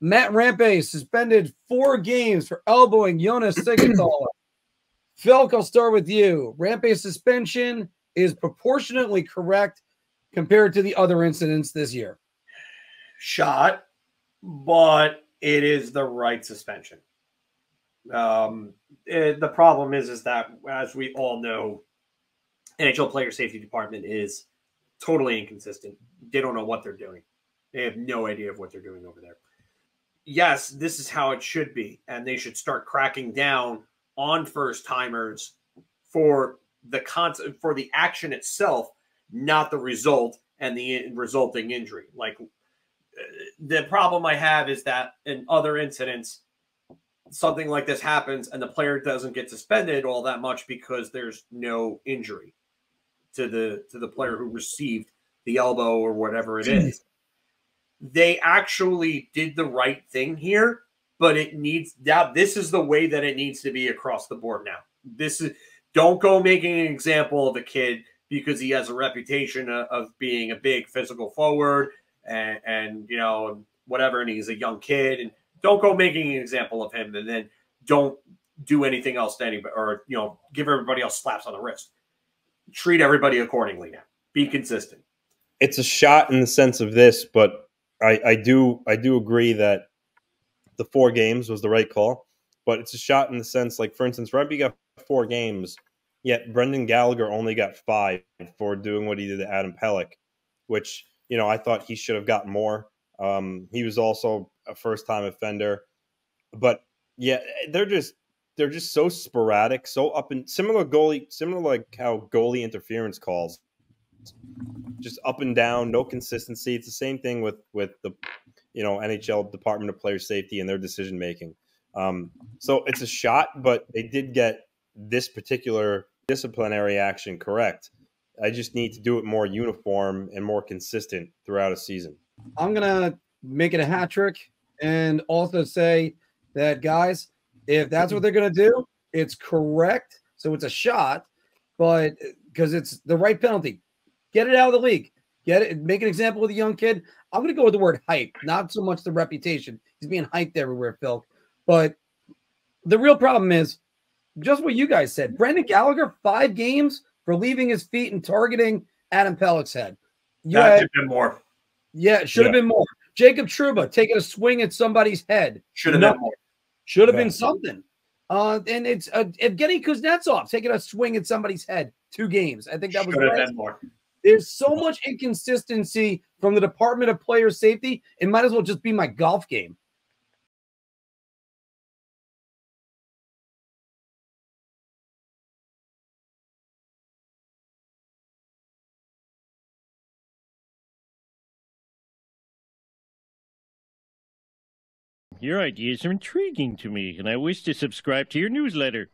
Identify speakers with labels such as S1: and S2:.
S1: Matt Rempe suspended 4 games for elbowing Jonas Siegenthaler. Filk, I'll start with you. Rempe's suspension is proportionately correct compared to the other incidents this year.
S2: Shot, but it is the right suspension. The problem is that, as we all know, NHL Player Safety Department is totally inconsistent. They don't know what they're doing. They have no idea of what they're doing over there. Yes, this is how it should be, and they should start cracking down on first-timers for the action itself, not the result and the resulting injury. Like, the problem I have is that in other incidents, something like this happens and the player doesn't get suspended all that much because there's no injury to the player who received the elbow or whatever it is. They actually did the right thing here, but this is the way that it needs to be across the board now. Don't go making an example of a kid because he has a reputation of being a big physical forward and whatever, and he's a young kid, and don't go making an example of him and then don't do anything else to anybody, or give everybody else slaps on the wrist. Treat everybody accordingly now. Be consistent.
S3: It's a shot in the sense of this, but I do agree that the 4 games was the right call. But it's a shot in the sense, like, for instance, Rempe got 4 games, yet Brendan Gallagher only got 5 for doing what he did to Adam Pelech, which, I thought he should have gotten more. He was also a first-time offender. But, yeah, they're just so sporadic, so similar like how goalie interference calls. Just up and down, no consistency. It's the same thing with the NHL Department of Player Safety and their decision making. So it's a shot, but they did get this particular disciplinary action correct. I just need to do it more uniform and more consistent throughout a season.
S1: I'm gonna make it a hat trick and also say that, guys, if that's what they're gonna do, it's correct. So it's a shot, but because it's the right penalty. Get it out of the league. Get it. Make an example with a young kid. I'm going to go with the word hype, not so much the reputation. He's being hyped everywhere, Phil. But the real problem is just what you guys said. Brendan Gallagher, 5 games for leaving his feet and targeting Adam Pelech's head.
S2: That should have been more.
S1: Yeah, it should have been more. Jacob Trouba taking a swing at somebody's head.
S2: Should have been more.
S1: Should have been something. And it's Evgeny Kuznetsov taking a swing at somebody's head. 2 games. I think that was right.
S2: More.
S1: There's so much inconsistency from the Department of Player Safety. It might as well just be my golf game.
S4: Your ideas are intriguing to me, and I wish to subscribe to your newsletter.